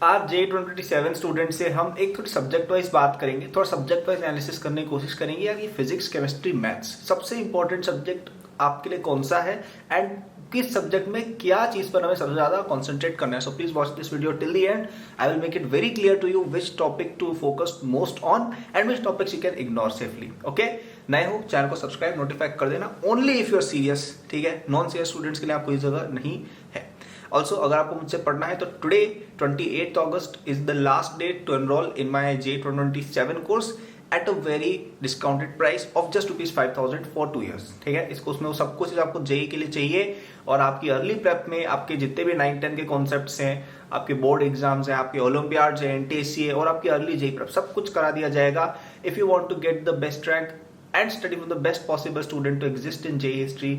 आज J27 student से हम एक थोड़ी सब्जेक्ट वाइज बात करेंगे, थोड़ा सब्जेक्ट वाइज एनालिसिस करने की कोशिश करेंगे। यार ये फिजिक्स, केमिस्ट्री, मैथ्स सबसे इंपॉर्टेंट सब्जेक्ट आपके लिए कौन सा है एंड किस सब्जेक्ट में क्या चीज पर हमें सबसे ज्यादा कॉन्सेंट्रेट करना है। So please watch this video till the end. I will make it very clear to you which topic to focus most on and which topics you can ignore safely. Okay, नए हो channel को subscribe, notify कर देना only if you are serious. ठीक है, non serious students के लिए आपको कोई जगह नहीं है। ऑल्सो अगर आपको मुझसे पढ़ना है तो today 28 August is the last date to enrol in my J27 course at a very discounted price of just ₹5,000 for 2 years। ठीक है, इस कोर्स में वो सब कुछ आपको जेई के लिए चाहिए और आपकी अर्ली प्रेप में आपके जितने भी 9-10 के कॉन्सेप्ट्स हैं, आपके बोर्ड एग्जाम्स हैं, आपके ओलंपियाड्स हैं, एनटीएससी है और आपकी अर्ली जेई प्रेप सब कुछ करा दिया जाएगा। If you want to get the best rank and study with the best possible student to exist in JEE history,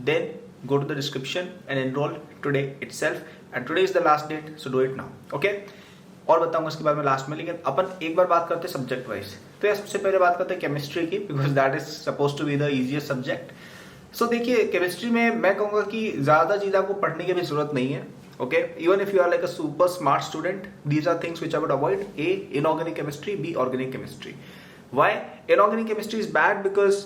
then go to the description and enroll today itself, and today is the last date, so do it now. Okay, और बताऊंगा इसके बारे में last में, लेकिन अपन एक बार बात करते हैं सब्जेक्ट वाइज। तो यार सबसे पहले बात करते हैं केमिस्ट्री की, because that is suppose to be the easiest subject. So देखिए, केमिस्ट्री में मैं कहूंगा कि ज्यादा चीज आपको पढ़ने की भी जरूरत नहीं है। Okay, even if you are like a super smart student, these are things which I would avoid. A, inorganic chemistry. B, organic chemistry. Why inorganic chemistry is bad? Because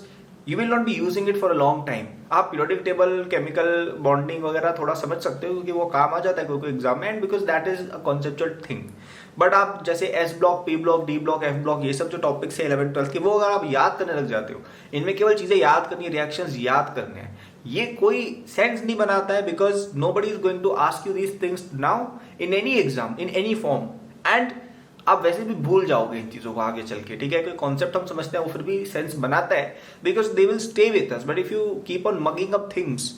you will not be using it for a long time. आप periodic table, chemical bonding वगैरह थोड़ा समझ सकते हो क्योंकि वो काम आ जाता है कोई एग्जाम में, and because that is a conceptual thing. But आप जैसे S block, P block, D block, F block, ये सब जो टॉपिक्स है 11th-12th के, वो अगर आप याद करने लग जाते हो, इनमें केवल चीजें याद करनी है, रिएक्शंस याद करने हैं, ये कोई सेंस नहीं बनाता है। Because nobody is going to ask you these things now in any exam, in any form, and आप वैसे भी भूल जाओगे इन चीजों को आगे चल के। ठीक है, कोई कॉन्सेप्ट हम समझते हैं वो फिर भी सेंस बनाता है because they will stay with us, but if you keep on mugging up things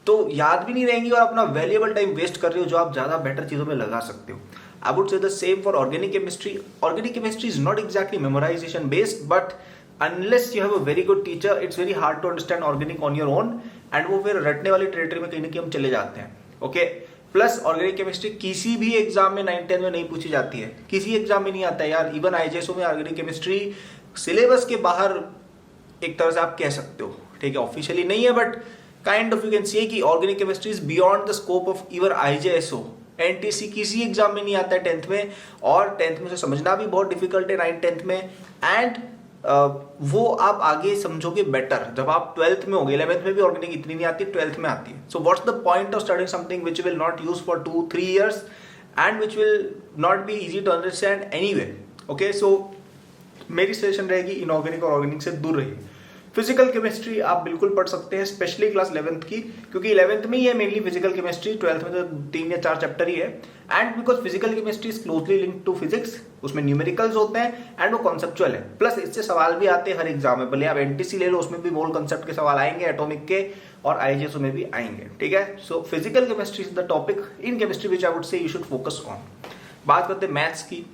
तो याद भी नहीं रहेंगी और अपना वैल्यूएबल टाइम वेस्ट कर रहे हो जो आप ज्यादा बेटर चीजों में लगा सकते हो। I would say the same for organic chemistry. Organic chemistry is not exactly memorisation based, but unless you have a very good teacher, it's very hard to understand organic on your own, and वो फिर रटने वाली territory में कहीं ना कहीं हम चले जाते हैं। ओके, प्लस ऑर्गेनिक केमिस्ट्री किसी भी एग्जाम में 9-10 में नहीं पूछी जाती है, किसी एग्जाम में नहीं आता है यार। इवन आईजेएसओ में ऑर्गेनिक केमिस्ट्री सिलेबस के बाहर एक तरह से आप कह सकते हो। ठीक है, ऑफिशियली नहीं है but kind of you can say कि organic chemistry is beyond the scope of even IJSO. NTC किसी एग्जाम में नहीं आता है 10th में, और 10th में से समझना भी बहुत डिफिकल्ट है 9-10th में, एंड वो आप आगे समझोगे बेटर जब आप 12th में होगे। 11th में भी ऑर्गेनिक इतनी नहीं आती, 12th में आती है। So what's the point of studying something which will not use for 2-3 years and which will not be easy to understand anyway. Okay, so मेरी सजेशन रहेगी इनऑर्गेनिक और ऑर्गेनिक से दूर रहिए। फिजिकल केमिस्ट्री आप बिल्कुल पढ़ सकते हैं, स्पेशली क्लास 11th की, क्योंकि 11th में ही है मेनली फिजिकल केमिस्ट्री, 12th में तो 3 या 4 चैप्टर ही है। And because physical chemistry is closely linked to physics, उसमें न्यूमेरिकल्स होते हैं एंड वो कॉन्सेप्चुअल है, प्लस इससे सवाल भी आते हैं हर एग्जाम में। भले आप एनटीसी ले लो, उसमें भी मोल कंसेप्ट के सवाल आएंगे, एटॉमिक के, और आईजेएसओ में भी आएंगे। ठीक है, so physical chemistry is the topic in chemistry which I would say you should focus on. बात करते हैं मैथ्स की।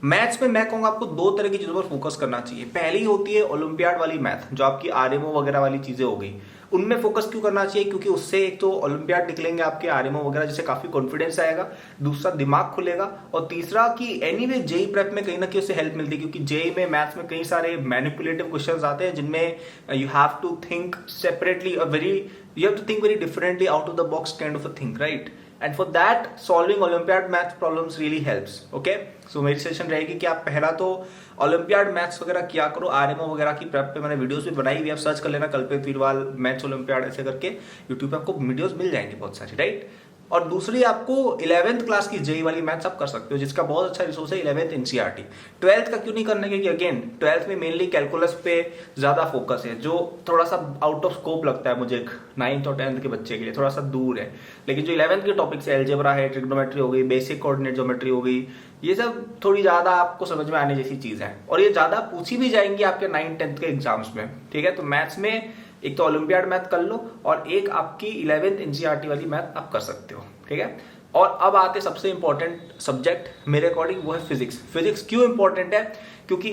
मैथ्स में मैं कहूंगा आपको 2 तरह की चीजों पर फोकस करना चाहिए। पहली होती है ओलंपियाड वाली मैथ, जो आपकी आरएमओ वगैरह वाली चीजें हो गई, उनमें फोकस क्यों करना चाहिए? क्योंकि उससे एक तो ओलंपियाड निकलेंगे आपके आरएमओ वगैरह, जिससे काफी कॉन्फिडेंस आएगा, दूसरा दिमाग खुलेगा, और तीसरा कि एनीवे जेई प्रेप में कहीं ना कहीं उससे हेल्प मिलती है, क्योंकि जेई में मैथ्स में कई सारे मैनिपुलेटिव क्वेश्चंस आते हैं जिनमें you have to think separately, you have to think very differently, out of the box kind of a thing, right? And for that, solving Olympiad math problems really helps. Okay? So मेरी session रहेगी कि आप पहला तो olympiad maths वगैरह किया करो, RMO वगैरह की प्रेप पे मैंने वीडियोस भी बनाई हुई, आप सर्च कर लेना कल्पेश वीरवाल मैथ्स ओलंपियाड ऐसे करके, यूट्यूब पे आपको वीडियोस मिल जाएंगे बहुत सारी, राइट? और दूसरी आपको 11th क्लास की जेई वाली मैथ्स आप कर सकते हो, जिसका बहुत अच्छा रिसोर्स है 11th एनसीईआरटी। 12th का क्यों नहीं करने, क्योंकि अगेन 12th में मेनली कैलकुलस पे ज्यादा फोकस है, जो थोड़ा सा आउट ऑफ स्कोप लगता है मुझे 9th और 10th के बच्चे के लिए, थोड़ा सा दूर है। लेकिन जो 11th के टॉपिक्स है, एल्जेब्रा है, ट्रिग्नोमेट्री हो गई, बेसिक कोऑर्डिनेट ज्योमेट्री हो गई, ये सब थोड़ी ज्यादा आपको समझ में आने जैसी चीज है, और ये ज्यादा पूछी भी जाएंगी आपके 9th-10th के एग्जाम्स में। ठीक है, तो मैथ्स में एक तो ओलंपियाड मैथ कर लो, और एक आपकी 11th एनसीईआरटी वाली मैथ आप कर सकते हो। ठीक है, और अब आते सबसे इंपॉर्टेंट सब्जेक्ट मेरे अकॉर्डिंग, वो है फिजिक्स। फिजिक्स क्यों इंपॉर्टेंट है? क्योंकि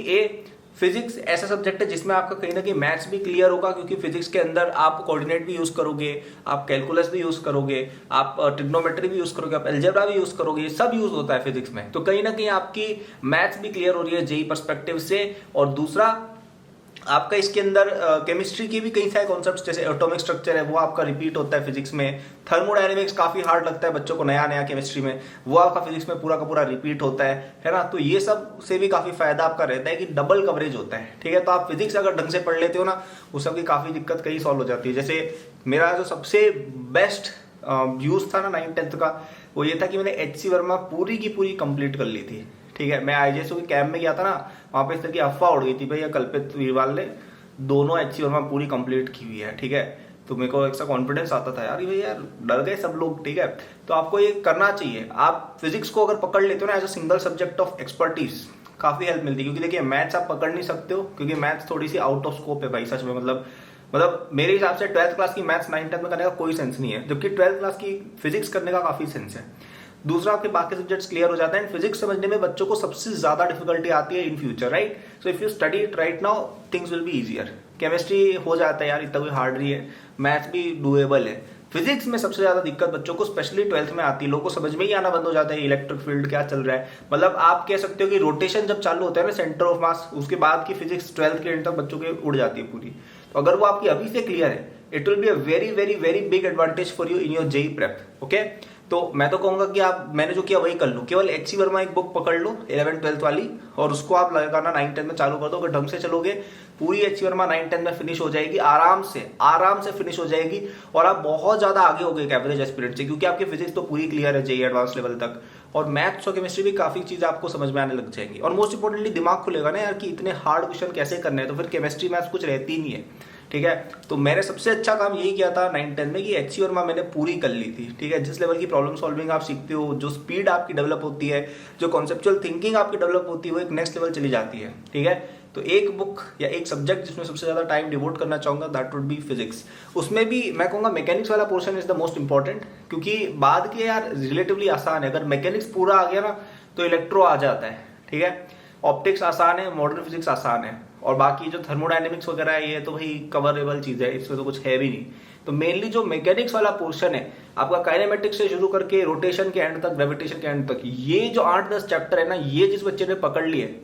फिजिक्स ऐसा सब्जेक्ट है जिसमें आपका कहीं ना कहीं मैथ्स भी क्लियर होगा, क्योंकि फिजिक्स के अंदर आप कोऑर्डिनेट भी यूज करोगे, आप कैलकुलस भी यूज करोगे, आप ट्रिग्नोमेट्री भी यूज करोगे, आप अलजेब्रा भी यूज करोगे, ये सब यूज होता है फिजिक्स में। तो कहीं ना कहीं आपकी मैथ्स भी क्लियर हो रही है जेई पर्सपेक्टिव से। और दूसरा, आपका इसके अंदर केमिस्ट्री के भी कई सारे कॉन्सेप्ट्स जैसे एटॉमिक स्ट्रक्चर है वो आपका रिपीट होता है फिजिक्स में। थर्मोडायनेमिक्स काफी हार्ड लगता है बच्चों को नया नया केमिस्ट्री में, वो आपका फिजिक्स में पूरा का पूरा रिपीट होता है ना। तो ये सब से भी काफी फायदा आपका रहता है कि डबल कवरेज होता है, ठीक है। तो आप फिजिक्स अगर ढंग से पढ़ लेते हो ना, उस सबकी काफी दिक्कत कहीं सॉल्व हो जाती है। जैसे मेरा जो सबसे बेस्ट यूज था ना 9th-10th का, वो ये था कि मैंने HC वर्मा पूरी की पूरी कंप्लीट कर ली थी, ठीक है। मैं IJSO के कैंप में गया था ना, वहां पे इस तरह की अफवाह उड़ गई थी भैया कल्पित वीरवाल ने दोनों HC वर्मा पूरी कंप्लीट की हुई है, ठीक है। तो मेरे को ऐसा कॉन्फिडेंस आता था यार, ये यार डर गए सब लोग, ठीक है। तो आपको ये करना चाहिए। आप फिजिक्स को अगर पकड़ लेते हो ना as a single subject of expertise, काफी हेल्प मिलती है। क्योंकि देखिए मैथ्स आप पकड़ नहीं सकते हो, क्योंकि मैथ्स थोड़ी सी आउट ऑफ स्कोप है भाई, सच में। मतलब मेरे हिसाब से 12th क्लास की मैथ्स 9th-10th में करने का कोई सेंस नहीं है, जबकि 12th क्लास की फिजिक्स करने का काफी सेंस है। दूसरा, आपके बाकी सब्जेक्ट्स क्लियर हो जाते हैं। फिजिक्स समझने में बच्चों को सबसे ज्यादा डिफिकल्टी आती है in future, right. So if you study it right now, things will be easier. Chemistry हो जाता है यार, इतना कोई हार्ड नहीं है। मैथ्स भी डुएबल है। फिजिक्स में सबसे ज्यादा दिक्कत बच्चों को स्पेशली 12th में आती है। लोगों को समझ में ही आना बंद हो जाता है इलेक्ट्रिक फील्ड क्या चल रहा है। मतलब आप कह सकते हो कि रोटेशन जब चालू होता है ना सेंटर ऑफ मास, उसके बाद की फिजिक्स 12th के एंड तक बच्चों की उड़ जाती है पूरी। तो अगर वो आपकी अभी से क्लियर है, it will be a very very very big advantage for you in your JEE prep, okay. तो मैं तो कहूंगा कि आप, मैंने जो किया वही कर लो। केवल HC वर्मा एक बुक पकड़ लो 11th-12th वाली, और उसको आप लगाना 9th-10th में चालू कर दो। अगर ढंग से चलोगे पूरी HC वर्मा 9th-10th में फिनिश हो जाएगी, आराम से फिनिश हो जाएगी। और आप बहुत ज्यादा आगे हो गए एवरेज एस्पिरेंट से, क्योंकि आपकी फिजिक्स तो पूरी क्लियर है जेई एडवांस लेवल तक। और मैथ्स और केमिस्ट्री भी काफी चीज आपको समझ में आने लग जाएंगी। और मोस्ट इंपोर्टेंटली दिमाग खुलेगा ना यार कि इतने हार्ड क्वेश्चन कैसे करने हैं, तो फिर केमिस्ट्री मैथ्स कुछ रहती नहीं है, ठीक है। तो मैंने सबसे अच्छा काम यही किया था 9th-10th में कि HC वर्मा मैंने पूरी कर ली थी, ठीक है। जिस लेवल की प्रॉब्लम सॉल्विंग आप सीखते हो, जो स्पीड आपकी डेवलप होती है, जो कॉन्सेप्चुअल थिंकिंग आपकी डेवलप होती है, वो एक नेक्स्ट लेवल चली जाती है, ठीक है। तो एक बुक या एक सब्जेक्ट जिसमें सबसे ज्यादा टाइम डिवोट करना चाहूंगा, दैट वुड बी फिजिक्स। उसमें भी मैं कहूंगा मैकेनिक्स वाला portion is the most important, क्योंकि बाद के यार रिलेटिवली आसान है। अगर मैकेनिक्स पूरा आ गया ना तो इलेक्ट्रो आ जाता है, ठीक है। ऑप्टिक्स आसान है, मॉडर्न फिजिक्स आसान है, और बाकी जो थर्मोडायनेमिक्स वगैरह है ये तो भाई कवरेबल चीज है, इसमें तो कुछ है भी नहीं। तो मेनली जो मैकेनिक्स वाला पोर्शन है आपका, काइनेमेटिक्स से शुरू करके रोटेशन के एंड तक, ग्रेविटेशन के एंड तक, ये जो 8-10 चैप्टर है ना, ये जिस बच्चे ने पकड़ लिए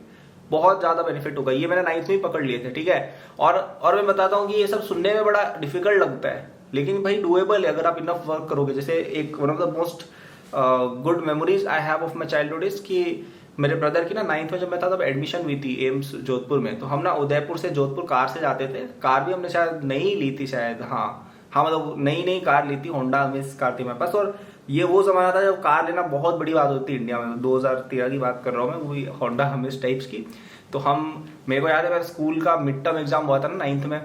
बहुत ज्यादा बेनिफिट होगा। ये मैंने 9th में ही पकड़ लिए थे, ठीक है। और मैं बताता हूँ कि ये सब सुनने में बड़ा डिफिकल्ट लगता है, लेकिन भाई डुएबल है अगर आप इनफ वर्क करोगे। जैसे एक one of the most good memories I have of my childhood is कि मेरे ब्रदर की ना 9th में जब मैं था तब एडमिशन हुई थी एम्स जोधपुर में। तो हम ना उदयपुर से जोधपुर कार से जाते थे। कार भी हमने शायद नई ली थी शायद, हाँ मतलब नई कार ली थी, होंडा अमेज कार थी मेरे पास। और ये वो जमाना था जब कार लेना बहुत बड़ी बात होती है इंडिया में, 2013 की बात कर रहा हूँ मैं, वो भी होंडा अमेज टाइप्स की। तो मेरे को याद है मेरा स्कूल का मिड टर्म एग्जाम हुआ था ना 9th में,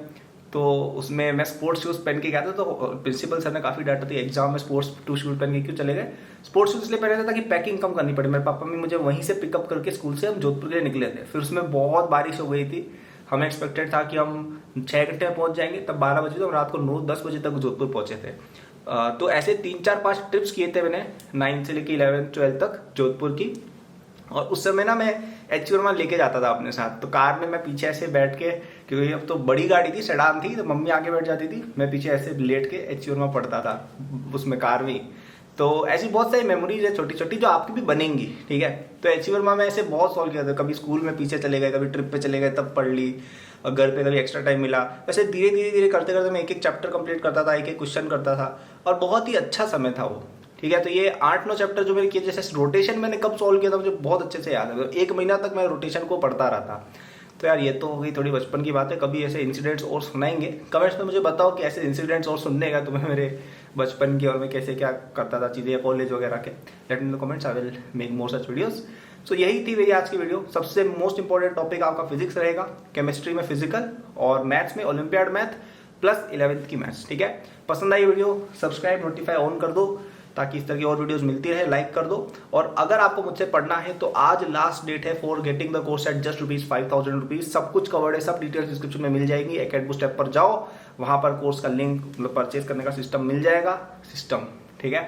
तो उसमें मैं स्पोर्ट्स शूज पहन के गया था। तो प्रिंसिपल सर ने काफी डांटा थी, एग्जाम में स्पोर्ट्स शूज पहन के क्यों चले गए। स्पोर्ट्स शूज इसलिए पहने थे ताकि पैकिंग कम करनी पड़े। मेरे पापा ने मुझे वहीं से पिकअप करके स्कूल से हम जोधपुर के लिए निकले थे। फिर उसमें बहुत बारिश हो गई थी, हमें एक्सपेक्टेड था कि हम 6 घंटे में पहुंच जाएंगे, तब 12 बजे, तो रात को 9-10 बजे तक जोधपुर पहुंचे थे। तो ऐसे 3-4-5 ट्रिप्स किए थे मैंने 9th से लेकर 11th-12th तक जोधपुर की। और उस समय ना मैं HC वर्मा लेके जाता था अपने साथ। तो कार में मैं पीछे ऐसे बैठ के, क्योंकि अब तो बड़ी गाड़ी थी, सेडान थी, तो मम्मी आगे बैठ जाती थी, मैं पीछे ऐसे लेट के HC वर्मा पढ़ता था उसमें कार में। तो ऐसी बहुत सारी मेमोरीज है छोटी छोटी जो आपकी भी बनेंगी, ठीक है। तो HC वर्मा में ऐसे बहुत सॉल्व किया था। कभी स्कूल में पीछे चले गए, कभी ट्रिप पे चले गए तब पढ़ ली, और घर पे कभी एक्स्ट्रा टाइम मिला। वैसे धीरे धीरे करते करते मैं एक चैप्टर कंप्लीट करता था, एक क्वेश्चन करता था, और बहुत ही अच्छा समय था वो, ठीक है। तो ये 8-9 चैप्टर जो मैंने किए, जैसे रोटेशन मैंने कब सॉल्व किया था मुझे बहुत अच्छे से याद है। 1 महीना तक मैं रोटेशन को पढ़ता रहा था। तो यार ये तो हो गई थोड़ी बचपन की बात है। कभी ऐसे इंसिडेंट्स और सुनाएंगे, कमेंट्स में मुझे बताओ कि ऐसे इंसिडेंट्स और सुनने का तुम्हें मेरे बचपन की, और मैं कैसे क्या करता था चीजें कॉलेज वगैरह के। Let me know comments, I will make more such videos. So यही थी मेरी आज की वीडियो। सबसे मोस्ट इंपॉर्टेंट टॉपिक आपका फिजिक्स रहेगा, केमिस्ट्री में फिजिकल, और मैथ्स में ओलंपियाड मैथ प्लस 11th की मैथ्स, ठीक है। पसंद आई वीडियो, सब्सक्राइब नोटिफाई ऑन कर दो ताकि इस तरह की और वीडियोस मिलती रहे। लाइक कर दो। और अगर आपको मुझसे पढ़ना है तो आज लास्ट डेट है for getting the course eight just ₹5,000। सब कुछ कवर्ड है, सब डिटेल्स डिस्क्रिप्शन में मिल जाएगी। एकेडमी स्टेप पर जाओ, वहां पर कोर्स का लिंक, मतलब परचेज करने का सिस्टम मिल जाएगा, ठीक है।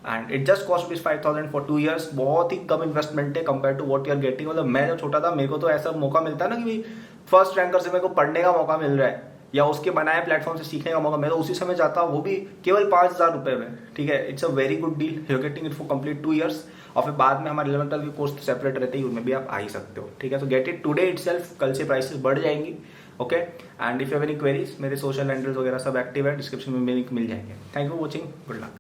And it just cost ₹5,000 for 2 years। बहुत ही कम इन्वेस्टमेंट है compare to what you are getting. मतलब मैं जब छोटा था मेरे को तो ऐसा मौका मिलता ना कि फर्स्ट रैंकर से मेरे को पढ़ने का मौका मिल रहा है, या उसके बनाए प्लेटफॉर्म से सीखने का मौका, मैं तो उसी समय जाता हूँ, वो भी केवल 5,000 रुपए में, ठीक है। It's a very good deal, you are getting it for complete 2 years। और फिर बाद में हमारे 11th के कोर्स सेपरेट रहते ही, उनमें भी आप आ ही सकते हो, ठीक है। तो गेट इट टुडे इटसेल्फ, कल से प्राइसेस बढ़ जाएंगी। Okay, and if you have any queries, मेरे सोशल हैंडल्स वगैरह सब एक्टिव है, डिस्क्रिप्शन में लिंक मिल जाएंगे। Thank you for watching, good luck.